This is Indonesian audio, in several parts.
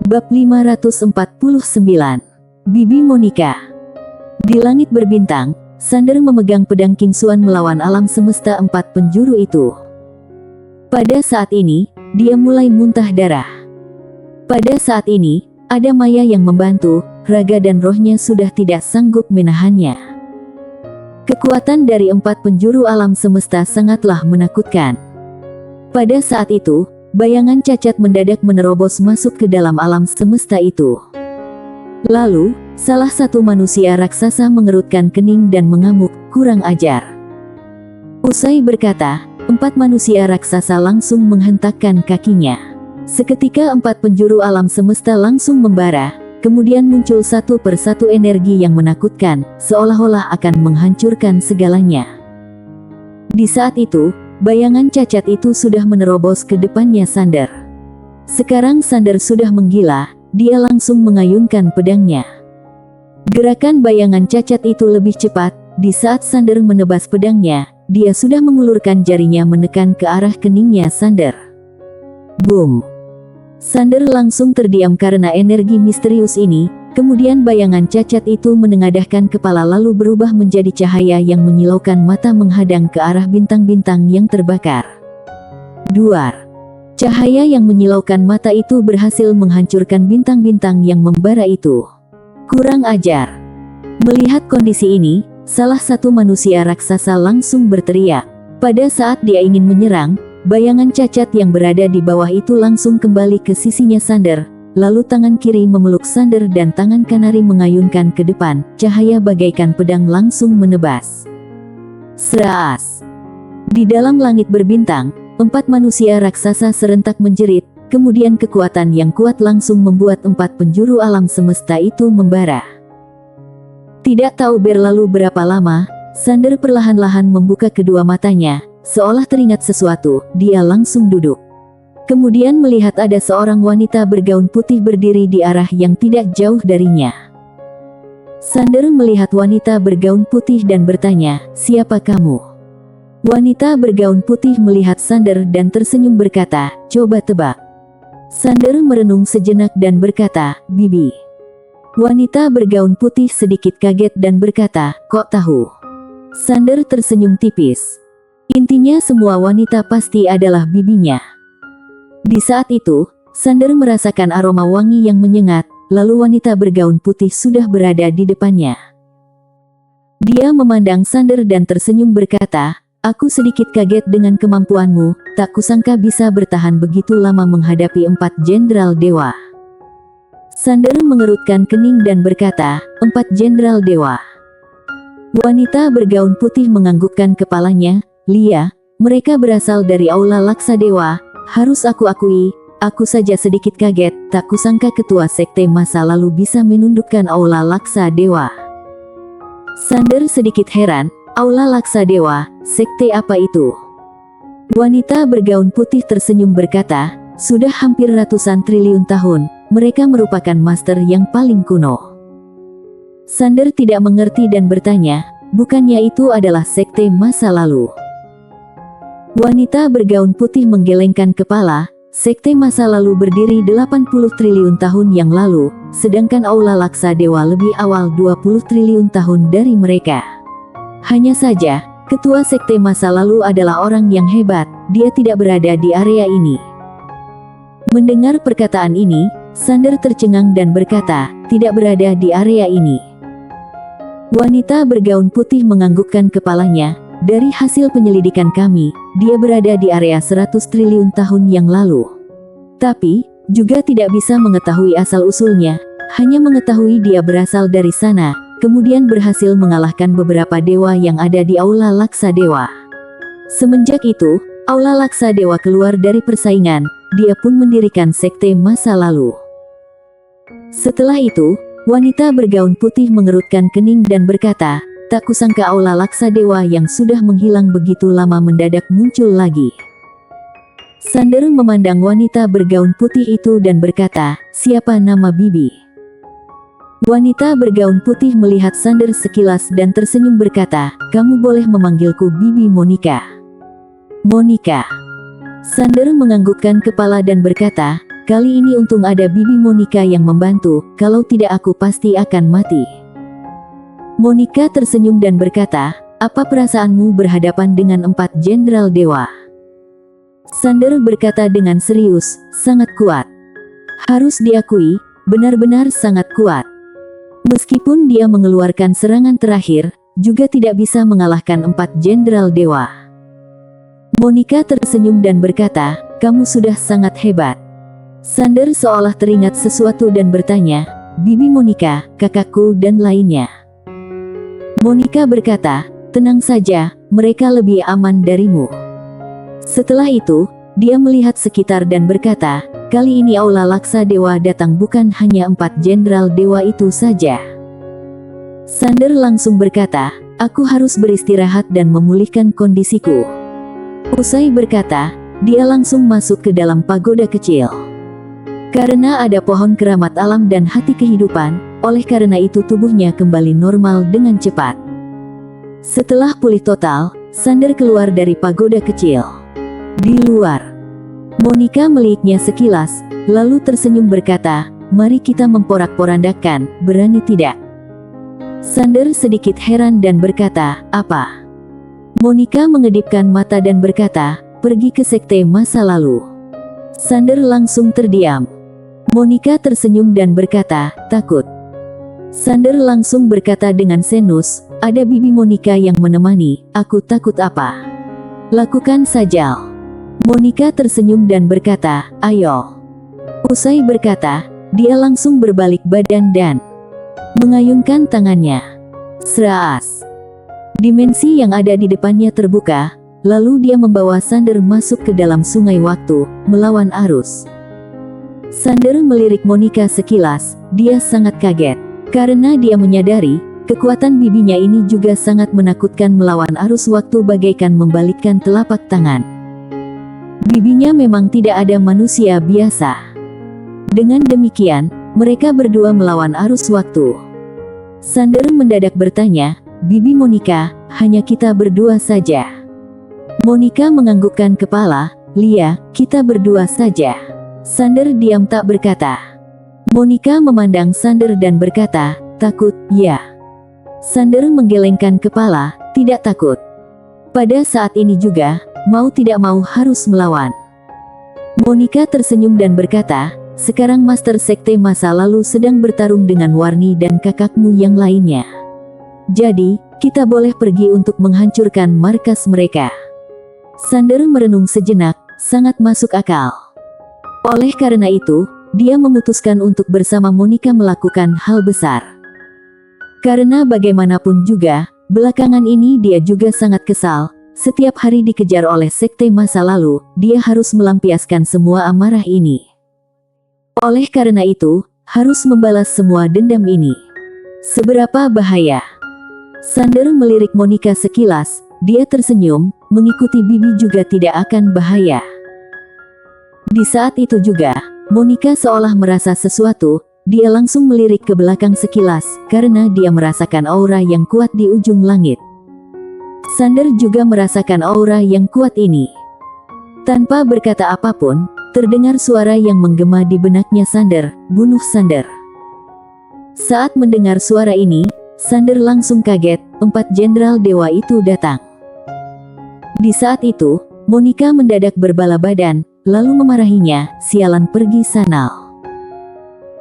Bab 549. Bibi Monica. Di langit berbintang, Sander memegang pedang Kingsuan melawan alam semesta empat penjuru itu. Pada saat ini, dia mulai muntah darah. Pada saat ini, ada Maya yang membantu, raga dan rohnya sudah tidak sanggup menahannya. Kekuatan dari empat penjuru alam semesta sangatlah menakutkan. Pada saat itu, bayangan cacat mendadak menerobos masuk ke dalam alam semesta itu. Lalu, salah satu manusia raksasa mengerutkan kening dan mengamuk, kurang ajar. Usai berkata, empat manusia raksasa langsung menghentakkan kakinya. Seketika empat penjuru alam semesta langsung membara, kemudian muncul satu persatu energi yang menakutkan, seolah-olah akan menghancurkan segalanya. Di saat itu, bayangan cacat itu sudah menerobos ke depannya Sander. Sekarang Sander sudah menggila, dia langsung mengayunkan pedangnya. Gerakan bayangan cacat itu lebih cepat, di saat Sander menebas pedangnya, dia sudah mengulurkan jarinya menekan ke arah keningnya Sander. Boom! Sander langsung terdiam karena energi misterius ini, kemudian bayangan cacat itu menengadahkan kepala lalu berubah menjadi cahaya yang menyilaukan mata menghadang ke arah bintang-bintang yang terbakar. Duar. Cahaya yang menyilaukan mata itu berhasil menghancurkan bintang-bintang yang membara itu. Kurang ajar. Melihat kondisi ini, salah satu manusia raksasa langsung berteriak. Pada saat dia ingin menyerang, bayangan cacat yang berada di bawah itu langsung kembali ke sisinya Sander. Lalu tangan kiri memeluk Sander dan tangan kanari mengayunkan ke depan, cahaya bagaikan pedang langsung menebas. Seras. Di dalam langit berbintang, empat manusia raksasa serentak menjerit, kemudian kekuatan yang kuat langsung membuat empat penjuru alam semesta itu membara. Tidak tahu berlalu berapa lama, Sander perlahan-lahan membuka kedua matanya, seolah teringat sesuatu, dia langsung duduk. Kemudian melihat ada seorang wanita bergaun putih berdiri di arah yang tidak jauh darinya. Sander melihat wanita bergaun putih dan bertanya, "Siapa kamu?" Wanita bergaun putih melihat Sander dan tersenyum berkata, "Coba tebak." Sander merenung sejenak dan berkata, "Bibi." Wanita bergaun putih sedikit kaget dan berkata, "Kok tahu?" Sander tersenyum tipis. Intinya semua wanita pasti adalah bibinya. Di saat itu, Sander merasakan aroma wangi yang menyengat, lalu wanita bergaun putih sudah berada di depannya. Dia memandang Sander dan tersenyum berkata, "Aku sedikit kaget dengan kemampuanmu, tak kusangka bisa bertahan begitu lama menghadapi empat jenderal dewa." Sander mengerutkan kening dan berkata, "Empat jenderal dewa?" Wanita bergaun putih menganggukkan kepalanya, "Lia, mereka berasal dari Aula Laksa Dewa. Harus aku akui, aku saja sedikit kaget, tak kusangka ketua sekte masa lalu bisa menundukkan Aula Laksa Dewa." Sander sedikit heran, Aula Laksa Dewa, sekte apa itu? Wanita bergaun putih tersenyum berkata, "Sudah hampir ratusan triliun tahun, mereka merupakan master yang paling kuno." Sander tidak mengerti dan bertanya, "Bukannya itu adalah sekte masa lalu?" Wanita bergaun putih menggelengkan kepala, sekte masa lalu berdiri 80 triliun tahun yang lalu, sedangkan Aula Laksa Dewa lebih awal 20 triliun tahun dari mereka. Hanya saja, ketua sekte masa lalu adalah orang yang hebat, dia tidak berada di area ini. Mendengar perkataan ini, Sander tercengang dan berkata, "Tidak berada di area ini." Wanita bergaun putih menganggukkan kepalanya, "Dari hasil penyelidikan kami, dia berada di area 100 triliun tahun yang lalu. Tapi, juga tidak bisa mengetahui asal-usulnya, hanya mengetahui dia berasal dari sana, kemudian berhasil mengalahkan beberapa dewa yang ada di Aula Laksa Dewa. Semenjak itu, Aula Laksa Dewa keluar dari persaingan, dia pun mendirikan sekte masa lalu." Setelah itu, wanita bergaun putih mengerutkan kening dan berkata, "Tak kusangka Aula Laksa Dewa yang sudah menghilang begitu lama mendadak muncul lagi." Sander memandang wanita bergaun putih itu dan berkata, "Siapa nama bibi?" Wanita bergaun putih melihat Sander sekilas dan tersenyum berkata, "Kamu boleh memanggilku Bibi Monica." "Monica." Sander menganggukkan kepala dan berkata, kali ini untung ada Bibi Monica yang membantu, kalau tidak aku pasti akan mati. Monica tersenyum dan berkata, apa perasaanmu berhadapan dengan 4 jenderal dewa? Sander berkata dengan serius, sangat kuat. Harus diakui, benar-benar sangat kuat. Meskipun dia mengeluarkan serangan terakhir, juga tidak bisa mengalahkan 4 jenderal dewa. Monica tersenyum dan berkata, kamu sudah sangat hebat. Sander seolah teringat sesuatu dan bertanya, Bibi Monica, kakakku dan lainnya. Monica berkata, tenang saja, mereka lebih aman darimu. Setelah itu, dia melihat sekitar dan berkata, kali ini Aula Laksa Dewa datang bukan hanya 4 jenderal dewa itu saja. Sander langsung berkata, aku harus beristirahat dan memulihkan kondisiku. Usai berkata, dia langsung masuk ke dalam pagoda kecil. Karena ada pohon keramat alam dan hati kehidupan, oleh karena itu tubuhnya kembali normal dengan cepat. Setelah pulih total, Sander keluar dari pagoda kecil. Di luar, Monica melihatnya sekilas, lalu tersenyum berkata, mari kita memporak-porandakan, berani tidak? Sander sedikit heran dan berkata, apa? Monica mengedipkan mata dan berkata, pergi ke sekte masa lalu. Sander langsung terdiam. Monica tersenyum dan berkata, takut. Sander langsung berkata dengan senus, ada Bibi Monica yang menemani, aku takut apa? Lakukan saja. Monica tersenyum dan berkata, ayo. Usai berkata, dia langsung berbalik badan dan mengayunkan tangannya. Seraas. Dimensi yang ada di depannya terbuka, lalu dia membawa Sander masuk ke dalam sungai waktu, melawan arus. Sander melirik Monica sekilas, dia sangat kaget. Karena dia menyadari, kekuatan bibinya ini juga sangat menakutkan melawan arus waktu bagaikan membalikkan telapak tangan. Bibinya memang tidak ada manusia biasa. Dengan demikian, mereka berdua melawan arus waktu. Sander mendadak bertanya, Bibi Monica, hanya kita berdua saja. Monica menganggukkan kepala, Lia, kita berdua saja. Sander diam tak berkata. Monica memandang Sander dan berkata, takut, ya. Sander menggelengkan kepala, tidak takut. Pada saat ini juga, mau tidak mau harus melawan. Monica tersenyum dan berkata, sekarang Master Sekte masa lalu sedang bertarung dengan Warni dan kakakmu yang lainnya. Jadi, kita boleh pergi untuk menghancurkan markas mereka. Sander merenung sejenak, sangat masuk akal. Oleh karena itu, dia memutuskan untuk bersama Monica melakukan hal besar. Karena bagaimanapun juga, belakangan ini dia juga sangat kesal. Setiap hari dikejar oleh sekte masa lalu, dia harus melampiaskan semua amarah ini. Oleh karena itu, harus membalas semua dendam ini. Seberapa bahaya? Sander melirik Monica sekilas, dia tersenyum, mengikuti Bibi juga tidak akan bahaya. Di saat itu juga, Monica seolah merasa sesuatu, dia langsung melirik ke belakang sekilas, karena dia merasakan aura yang kuat di ujung langit. Sander juga merasakan aura yang kuat ini. Tanpa berkata apapun, terdengar suara yang menggema di benaknya Sander, bunuh Sander. Saat mendengar suara ini, Sander langsung kaget, 4 jenderal dewa itu datang. Di saat itu, Monica mendadak berbala badan, lalu memarahinya, sialan pergi sana.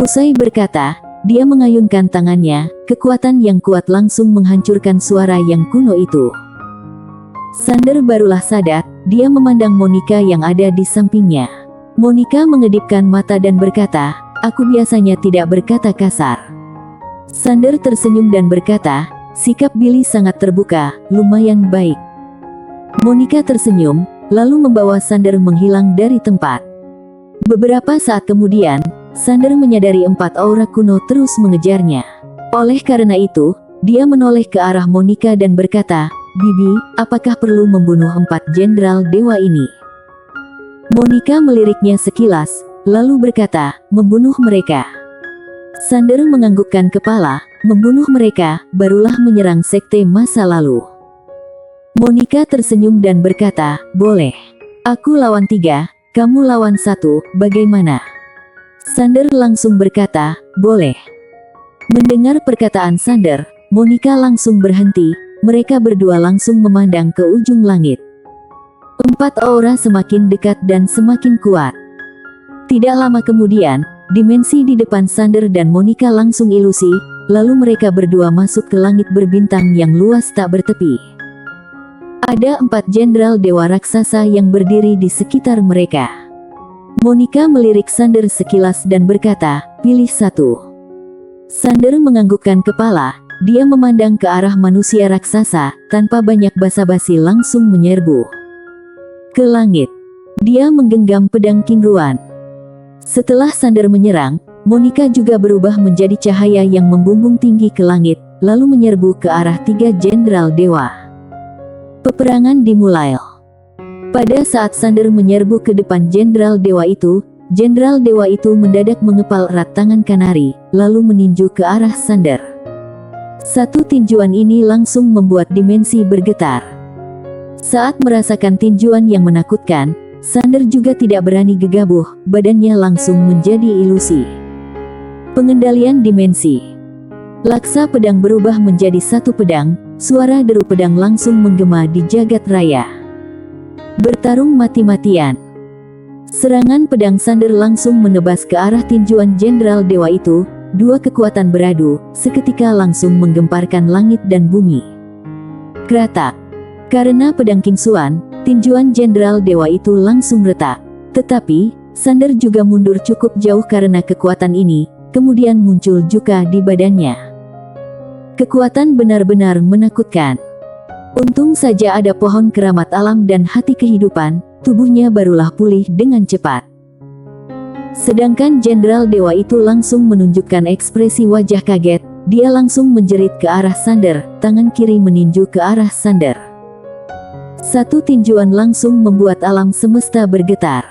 Usai berkata, dia mengayunkan tangannya, kekuatan yang kuat langsung menghancurkan suara yang kuno itu. Sander barulah sadar, dia memandang Monica yang ada di sampingnya. Monica mengedipkan mata dan berkata, aku biasanya tidak berkata kasar. Sander tersenyum dan berkata, sikap Billy sangat terbuka, lumayan baik. Monica tersenyum, lalu membawa Sander menghilang dari tempat. Beberapa saat kemudian, Sander menyadari 4 aura kuno terus mengejarnya. Oleh karena itu, dia menoleh ke arah Monica dan berkata, Bibi, apakah perlu membunuh 4 jenderal dewa ini? Monica meliriknya sekilas, lalu berkata, membunuh mereka. Sander menganggukkan kepala, membunuh mereka, barulah menyerang sekte masa lalu. Monica tersenyum dan berkata, boleh. Aku lawan 3, kamu lawan 1, bagaimana? Sander langsung berkata, "Boleh." Mendengar perkataan Sander, Monica langsung berhenti. Mereka berdua langsung memandang ke ujung langit. 4 aura semakin dekat dan semakin kuat. Tidak lama kemudian, dimensi di depan Sander dan Monica langsung ilusi, lalu mereka berdua masuk ke langit berbintang yang luas tak bertepi. Ada 4 jenderal dewa raksasa yang berdiri di sekitar mereka. Monica melirik Sander sekilas dan berkata, "Pilih satu." Sander menganggukkan kepala, dia memandang ke arah manusia raksasa, tanpa banyak basa-basi langsung menyerbu ke langit. Dia menggenggam pedang King Ruan. Setelah Sander menyerang, Monica juga berubah menjadi cahaya yang membumbung tinggi ke langit, lalu menyerbu ke arah 3 jenderal dewa. Peperangan dimulai. Pada saat Sander menyerbu ke depan jenderal dewa itu mendadak mengepal erat tangan Kanari, lalu meninju ke arah Sander. Satu tinjuan ini langsung membuat dimensi bergetar. Saat merasakan tinjuan yang menakutkan, Sander juga tidak berani gegabah, badannya langsung menjadi ilusi. Pengendalian dimensi. Laksa pedang berubah menjadi satu pedang, suara deru pedang langsung menggema di jagat raya. Bertarung mati-matian. Serangan pedang Sander langsung menebas ke arah tinjuan jenderal dewa itu. 2 kekuatan beradu, seketika langsung menggemparkan langit dan bumi. Kratak. Karena pedang King Xuan, tinjuan jenderal dewa itu langsung retak. Tetapi, Sander juga mundur cukup jauh karena kekuatan ini, kemudian muncul juga di badannya. Kekuatan benar-benar menakutkan. Untung saja ada pohon keramat alam dan hati kehidupan, tubuhnya barulah pulih dengan cepat. Sedangkan jenderal dewa itu langsung menunjukkan ekspresi wajah kaget, dia langsung menjerit ke arah Sander, tangan kiri meninju ke arah Sander. Satu tinjuan langsung membuat alam semesta bergetar.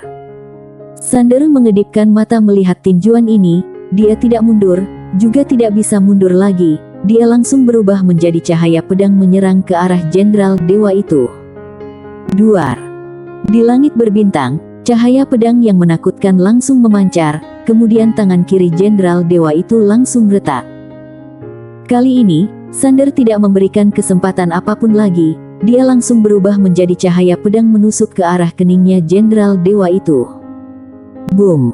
Sander mengedipkan mata melihat tinjuan ini, dia tidak mundur, juga tidak bisa mundur lagi, dia langsung berubah menjadi cahaya pedang menyerang ke arah jenderal dewa itu. Duar. Di langit berbintang, cahaya pedang yang menakutkan langsung memancar, kemudian tangan kiri jenderal dewa itu langsung retak. Kali ini, Sander tidak memberikan kesempatan apapun lagi, dia langsung berubah menjadi cahaya pedang menusuk ke arah keningnya jenderal dewa itu. Boom!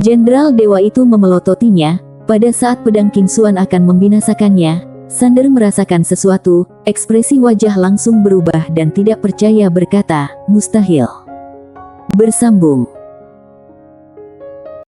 Jenderal dewa itu memelototinya. Pada saat pedang King Xuan akan membinasakannya, Sander merasakan sesuatu, ekspresi wajah langsung berubah dan tidak percaya berkata, "Mustahil." Bersambung.